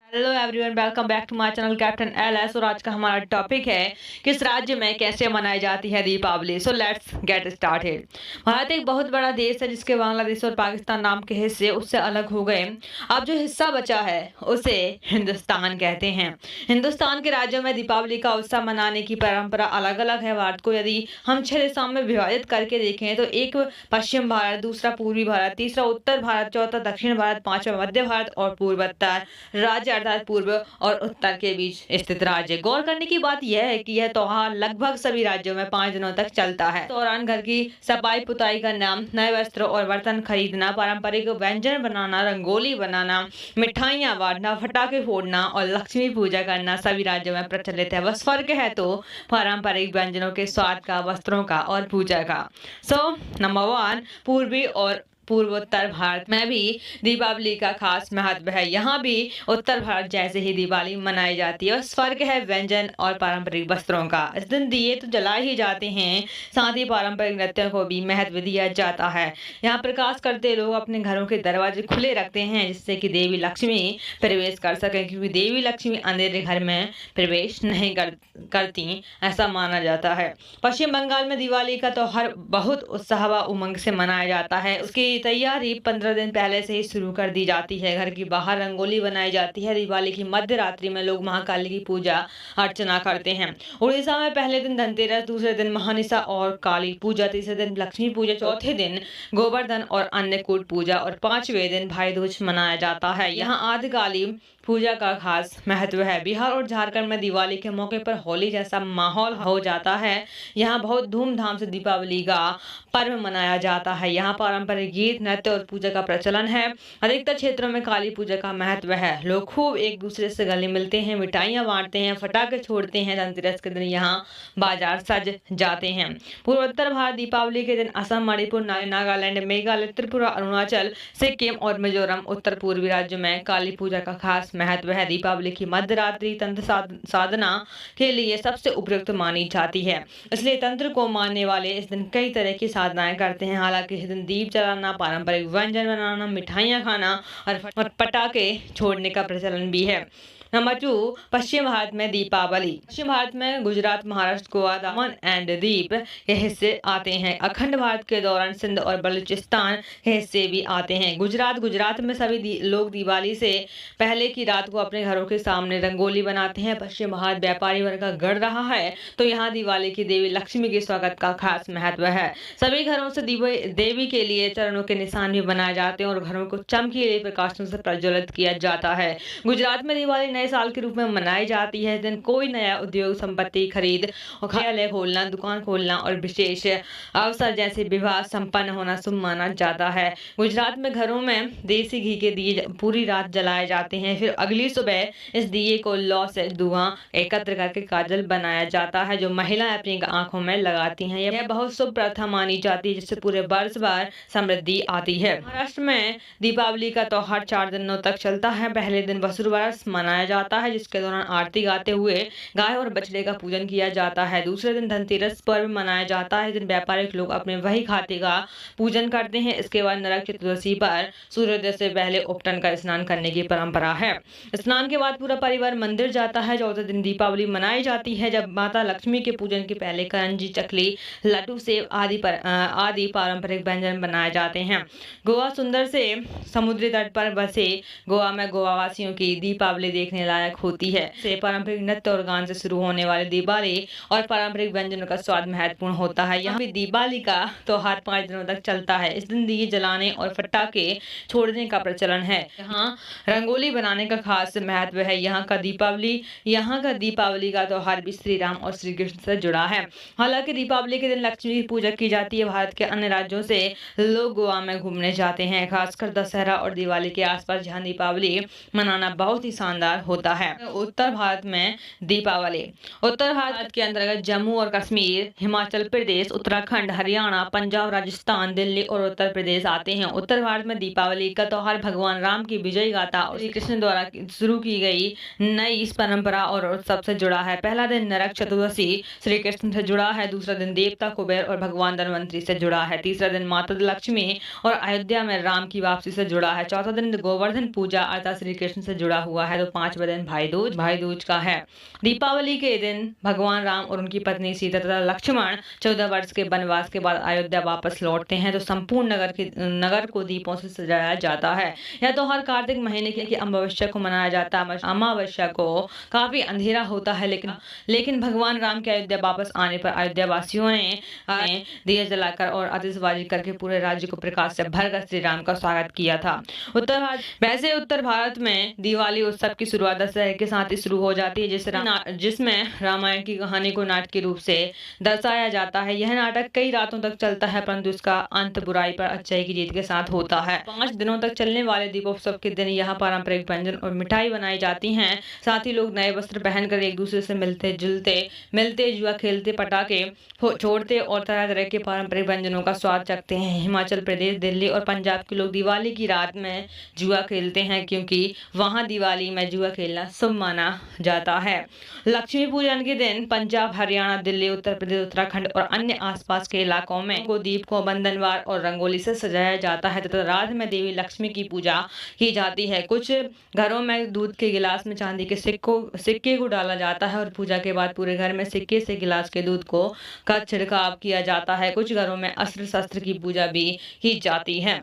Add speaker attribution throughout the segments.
Speaker 1: Hello everyone, welcome back to my channel captain LS. और आज का हमारा टॉपिक है किस राज्य में कैसे मनाई जाती है Deepavali. So let's get started. Bharat एक बहुत बड़ा देश है जिसके बांग्लादेश और पाकिस्तान नाम के हिस्से उससे अलग हो गए। अब जो हिस्सा बचा है उसे हिंदुस्तान कहते हैं। हिंदुस्तान के राज्यों में दीपावली का उत्सव मनाने की परंपरा अलग अलग है। भारत को यदि हम 6 हिस्सों में विभाजित करके देखें तो एक पश्चिम भारत, दूसरा पूर्वी भारत, तीसरा उत्तर भारत, चौथा दक्षिण भारत, पांचवा मध्य भारत और पूर्वोत्तर राज्य अर्थात पूर्व और उत्तर के बीच स्थित राज्य। गौर करने की बात यह है कि यह त्योहार लगभग सभी राज्यों में 5 दिनों तक चलता है। इस दौरान घर की सफाई पुताई करना, नए वस्त्र और बर्तन खरीदना, पारंपरिक व्यंजन बनाना, रंगोली बनाना, मिठाइयाँ बांटना, पटाखे फोड़ना और लक्ष्मी पूजा करना सभी राज्यों में प्रचलित है। बस फर्क है तो पारंपरिक व्यंजनों के स्वाद का, वस्त्रों का और पूजा का। नंबर 1, पूर्वी और पूर्वोत्तर भारत में भी दीपावली का खास महत्व है। यहाँ भी उत्तर भारत जैसे ही दिवाली मनाई जाती है। बस फर्क है व्यंजन और पारंपरिक वस्त्रों का। इस दिन दिए तो जलाए ही जाते हैं, साथ ही पारंपरिक नृत्यों को भी महत्व दिया जाता है। यहाँ प्रकाश करते लोग अपने घरों के दरवाजे खुले रखते हैं जिससे कि देवी लक्ष्मी प्रवेश कर सके, क्योंकि देवी लक्ष्मी अंधेरे घर में प्रवेश नहीं करती, ऐसा माना जाता है। पश्चिम बंगाल में दिवाली का त्योहार बहुत उत्साह व उमंग से मनाया जाता है। उसकी तैयारी 15 दिन पहले से ही शुरू कर दी जाती है। घर की बाहर रंगोली बनाई जाती है। दिवाली की मध्य रात्रि में लोग महाकाली की पूजा अर्चना करते हैं। उड़ीसा में पहले दिन धनतेरस, दूसरे दिन महानिसा और काली पूजा, तीसरे दिन लक्ष्मी पूजा, चौथे दिन गोवर्धन और अन्नकूट पूजा और 5वें दिन भाई दूज मनाया जाता है। यहाँ आदिकाली पूजा का खास महत्व है। बिहार और झारखंड में दिवाली के मौके पर होली जैसा माहौल हो जाता है। यहाँ बहुत धूमधाम से दीपावली का पर्व मनाया जाता है। यहाँ पारंपरिक गीत, नृत्य और पूजा का प्रचलन है। अधिकतर क्षेत्रों में काली पूजा का महत्व है। लोग खूब एक दूसरे से गले मिलते हैं, मिठाइयाँ बांटते हैं, पटाखे छोड़ते हैं। धनतेरस के दिन यहाँ बाजार सज जाते हैं। पूर्वोत्तर भारत दीपावली के दिन असम, मणिपुर, नागालैंड, मेघालय, त्रिपुरा, अरुणाचल, सिक्किम और मिजोरम उत्तर पूर्वी राज्यों में काली पूजा का खास महत्व है। दीपावली की मध्य रात्रि तंत्र साधना के लिए सबसे उपयुक्त मानी जाती है, इसलिए तंत्र को मानने वाले इस दिन कई तरह की साधनाएं करते हैं। हालांकि इस दिन दीप जलाना, पारंपरिक व्यंजन बनाना, मिठाइयाँ खाना और पटाखे छोड़ने का प्रचलन भी है। नंबर 2, पश्चिम भारत में दीपावली। पश्चिम भारत में गुजरात, महाराष्ट्र, गोवा, दमन एंड दीप के हिस्से आते हैं। अखंड भारत के दौरान सिंध और बलूचिस्तान के हिस्से भी आते हैं। गुजरात में सभी लोग दिवाली से पहले की रात को अपने घरों के सामने रंगोली बनाते हैं। पश्चिम भारत व्यापारी वर्ग का गढ़ रहा है, तो यहाँ दिवाली की देवी लक्ष्मी के स्वागत का खास महत्व है। सभी घरों से देवी के लिए चरणों के निशान भी बनाए जाते हैं और घरों को चमकीले प्रकाशों से प्रज्वलित किया जाता है। गुजरात में दिवाली नए साल के रूप में मनाई जाती है। इस दिन कोई नया उद्योग, संपत्ति खरीद और कार्यालय खोलना, दुकान खोलना और विशेष अवसर जैसे विवाह संपन्न होना शुभ माना जाता है। गुजरात में घरों में देसी घी के दिए पूरी रात जलाए जाते हैं। फिर अगली सुबह इस दिए को लौ से धुआं एकत्र करके काजल बनाया जाता है, जो महिलाएं अपनी आंखों में लगाती हैं। यह बहुत शुभ प्रथा मानी जाती है जिससे पूरे वर्ष भर समृद्धि आती है। महाराष्ट्र में दीपावली का त्योहार 4 दिनों तक चलता है। पहले दिन वसुर्वरस मनाया जाता है, जिसके दौरान आरती गाते हुए गाय और बछड़े का पूजन किया जाता है। दूसरे दिन धनतेरस पर्व मनाया जाता है। इस दिन व्यापारिक लोग अपने वही खाते का पूजन करते हैं। इसके बाद नरक चतुर्दशी पर सूर्योदय से पहले उपटन का स्नान करने की परंपरा है। स्नान के बाद पूरा परिवार मंदिर जाता है। चौथे दिन दीपावली मनाई जाती है, जब माता लक्ष्मी के पूजन के पहले करंजी, चकली, लड्डू, सेव आदि पारंपरिक व्यंजन बनाए जाते हैं। गोवा सुंदर से समुद्री तट पर बसे गोवा में गोवावासियों की दीपावली देखने लायक होती है। से पारंपरिक नृत्य और गान से शुरू होने वाले दिवाली और पारंपरिक व्यंजनों का स्वाद महत्वपूर्ण होता है। यहाँ भी दिवाली का त्योहार 5 दिनों तक चलता है। इस दिन दिए जलाने और पटाखे छोड़ने का प्रचलन है। यहाँ रंगोली बनाने का खास महत्व है। यहाँ का दीपावली का त्योहार भी श्री राम और श्री कृष्ण से जुड़ा है। हालांकि दीपावली के दिन लक्ष्मी की पूजा की जाती है। भारत के अन्य राज्यों से लोग गोवा में घूमने जाते हैं, खासकर दशहरा और दिवाली के आसपास, जहाँ दीपावली मनाना बहुत ही शानदार होता है। उत्तर भारत में दीपावली। उत्तर भारत के अंतर्गत जम्मू और कश्मीर, हिमाचल प्रदेश, उत्तराखंड, हरियाणा, पंजाब, राजस्थान, दिल्ली और उत्तर प्रदेश आते हैं। उत्तर भारत में दीपावली का त्योहार भगवान राम की विजय गाथा और श्री कृष्ण द्वारा शुरू की गई नई इस परंपरा और उत्सव से जुड़ा है। पहला दिन नरक चतुर्दशी श्री कृष्ण से जुड़ा है। दूसरा दिन देवता कुबेर और भगवान धनवंतरी से जुड़ा है। तीसरा दिन माता लक्ष्मी और अयोध्या में राम की वापसी से जुड़ा है। चौथा दिन गोवर्धन पूजा अर्थात श्री कृष्ण से जुड़ा हुआ है। तो 5 पांचवा दिन भाई दूज का है। दीपावली के दिन भगवान राम और उनकी पत्नी सीता तथा लक्ष्मण 14 वर्ष के वनवास के बाद अयोध्या वापस लौटते हैं तो संपूर्ण नगर को दीपों से सजाया जाता है। यह त्योहार कार्तिक महीने की अमावस्या को मनाया जाता है। अमावस्या को काफी अंधेरा होता है, लेकिन भगवान राम के अयोध्या वापस आने पर अयोध्या वासियों ने दिए जलाकर और आतिशबाजी करके पूरे राज्य को प्रकाश से भरकर श्री राम का स्वागत किया था। उत्तर भारत में दिवाली उत्सव की शुरुआत दशहरे के साथ ही शुरू हो जाती है, जिसमें रामायण की कहानी को नाटकीय रूप से दर्शाया जाता है। यह नाटक कई रातों तक चलता है, परंतु इसका अंत बुराई पर अच्छाई की जीत के साथ होता है। 5 दिनों तक चलने वाले दीपोत्सव के दिन यहाँ पारंपरिक व्यंजन और मिठाई बनाई जाती हैं। साथ ही लोग नए वस्त्र पहनकर एक दूसरे से मिलते जुआ खेलते, पटाखे छोड़ते और तरह तरह के पारंपरिक व्यंजनों का स्वाद चखते हैं। हिमाचल प्रदेश, दिल्ली और पंजाब के लोग दिवाली की रात में जुआ खेलते हैं, क्योंकि वहां दिवाली में जुआ खेलना शुभ माना जाता है। लक्ष्मी पूजन के दिन पंजाब, हरियाणा, दिल्ली, उत्तर प्रदेश, उत्तराखंड और अन्य आसपास के इलाकों में दीप को बंधनवार और रंगोली से सजाया जाता है तथा रात में देवी लक्ष्मी की पूजा की जाती है। कुछ घरों में दूध के गिलास में चांदी के सिक्के को डाला जाता है और पूजा के बाद पूरे घर में सिक्के से गिलास के दूध का छिड़काव किया जाता है। कुछ घरों में अस्त्र शस्त्र की पूजा भी की जाती है।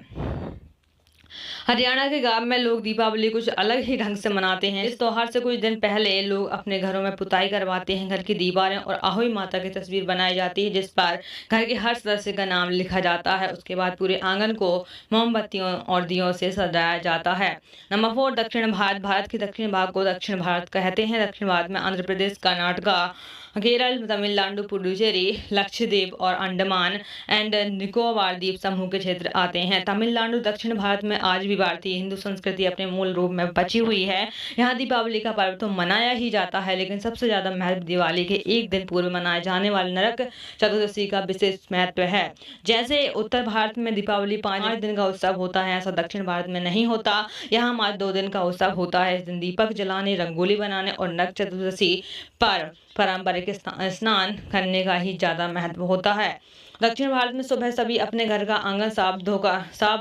Speaker 1: हरियाणा के गांव में लोग दीपावली कुछ अलग ही ढंग से मनाते हैं। इस त्योहार से कुछ दिन पहले लोग अपने घरों में पुताई करवाते हैं। घर की दीवारें और आहोई माता की तस्वीर बनाई जाती है, जिस पर घर के हर सदस्य का नाम लिखा जाता है। उसके बाद पूरे आंगन को मोमबत्तियों और दियों से सजाया जाता है। नंबर 4, दक्षिण भारत। भारत के दक्षिण भाग को दक्षिण भारत कहते हैं। दक्षिण भारत में आंध्र प्रदेश, कर्नाटक, केरल, तमिलनाडु, पुडुचेरी, लक्षद्वीप और अंडमान एंड निकोबार द्वीप समूह के क्षेत्र आते हैं। तमिलनाडु दक्षिण भारत में आज भी भारतीय हिंदू संस्कृति अपने मूल रूप में बची हुई है। यहाँ दीपावली का पर्व तो मनाया ही जाता है, लेकिन सबसे ज्यादा महत्व दिवाली के एक दिन पूर्व मनाए जाने वाले नरक चतुर्दशी का विशेष महत्व है। जैसे उत्तर भारत में दीपावली 5 दिन का उत्सव होता है, ऐसा दक्षिण भारत में नहीं होता। यहाँ मात्र 2 दिन का उत्सव होता है। इस दिन दीपक जलाने, रंगोली बनाने और नरक चतुर्दशी पर पारंपरिक स्नान करने का ही ज्यादा महत्व होता है। दक्षिण भारत में सुबह सभी अपने घर का आंगन साफ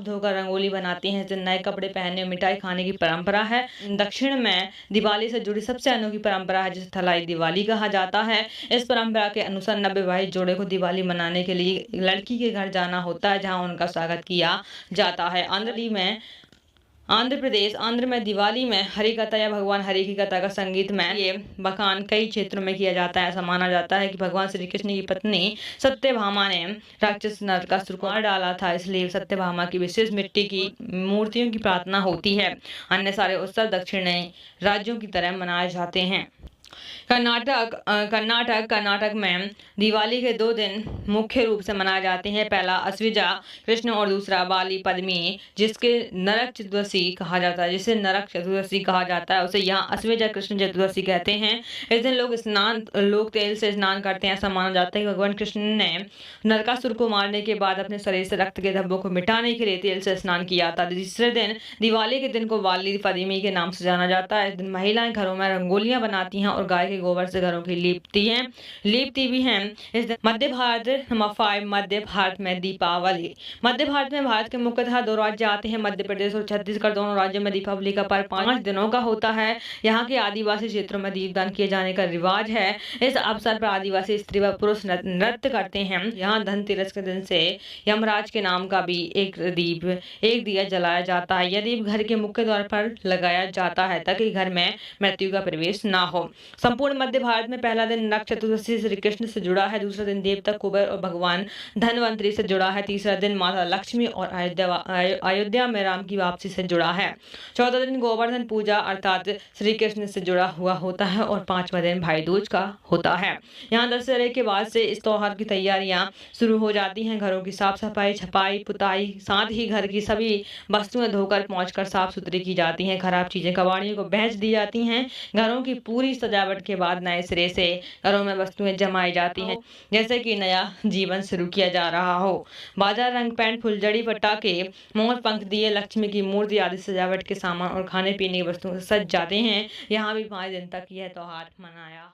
Speaker 1: धोकर रंगोली बनाती हैं। इस दिन नए कपड़े पहनने, मिठाई खाने की परंपरा है। दक्षिण में दिवाली से जुड़ी सबसे अनोखी परंपरा है, जिसे थलाई दिवाली कहा जाता है। इस परंपरा के अनुसार नवविवाहित जोड़े को दिवाली मनाने के लिए लड़की के घर जाना होता है, जहाँ उनका स्वागत किया जाता है। आंध्र में दिवाली में हरि कथा या भगवान हरि की कथा का संगीत में ये बखान कई क्षेत्रों में किया जाता है। ऐसा माना जाता है कि भगवान श्री कृष्ण की पत्नी सत्यभामा ने राक्षस नरकासुर को मार डाला था, इसलिए सत्यभामा की विशेष मिट्टी की मूर्तियों की प्रार्थना होती है। अन्य सारे उत्सव दक्षिणी राज्यों की तरह मनाए जाते हैं। कर्नाटक में दिवाली के 2 दिन मुख्य रूप से मनाए जाते हैं। पहला अश्विजा कृष्ण और दूसरा बाली पद्मी, जिसके नरक चतुर्दशी कहा जाता है। उसे यहाँ अश्विजा कृष्ण चतुर्दशी कहते हैं। इस दिन लोग तेल से स्नान करते हैं। ऐसा माना जाता है कि भगवान कृष्ण ने नरकासुर को मारने के बाद अपने शरीर से रक्त के धब्बों को मिटाने के लिए तेल से स्नान किया था। तीसरे दिन दिवाली के दिन को बाली पद्मी के नाम से जाना जाता है। इस दिन महिलाएं घरों में रंगोलियां बनाती हैं और गाय के गोबर से घरों की लीपती भी हैं। इस दिन मध्य भारत। नंबर 5, मध्य भारत में दीपावली। मध्य भारत में भारत के मुख्यतः 2 राज्य आते हैं, मध्य प्रदेश और छत्तीसगढ़। दोनों राज्यों में दीपावली का पर्व 5 दिनों का होता है। यहाँ के आदिवासी क्षेत्रों में दीपदान किए जाने का रिवाज है। इस अवसर पर आदिवासी स्त्री व पुरुष नृत्य करते हैं। यहाँ धनतेरस के दिन से यमराज के नाम का भी एक दिया जलाया जाता है। यह दीप घर के मुख्य द्वार पर लगाया जाता है, ताकि घर में मृत्यु का प्रवेश ना हो। संपूर्ण मध्य भारत में पहला दिन नरक चतुर्दशी श्री कृष्ण से जुड़ा है। दूसरा दिन देवता कुबेर और भगवान धनवंतरी से जुड़ा है। तीसरा दिन माता लक्ष्मी और अयोध्या में राम की वापसी से जुड़ा है। चौथा दिन गोवर्धन पूजा अर्थात श्री कृष्ण से जुड़ा हुआ होता है और 5वां दिन भाई दूज का होता है। यहाँ दशहरे के बाद से इस त्योहार की तैयारियां शुरू हो जाती हैं। घरों की साफ सफाई, छपाई, पुताई, साथ ही घर की सभी वस्तुएं धोकर पहुंचकर साफ सुथरी की जाती हैं। खराब चीजें कबाड़ियों को बेच दी जाती हैं। घरों की पूरी सजावट के बाद नए सिरे से घरों में वस्तुएं जमाई जाती हैं, जैसे कि नया जीवन शुरू किया जा रहा हो। बाजार रंग पैंट, फुलझड़ी, पटाखे, मोर पंख, दिए, लक्ष्मी की मूर्ति आदि सजावट के सामान और खाने पीने की वस्तुओं से सज जाते हैं। यहाँ भी 5 दिन तक यह त्योहार मनाया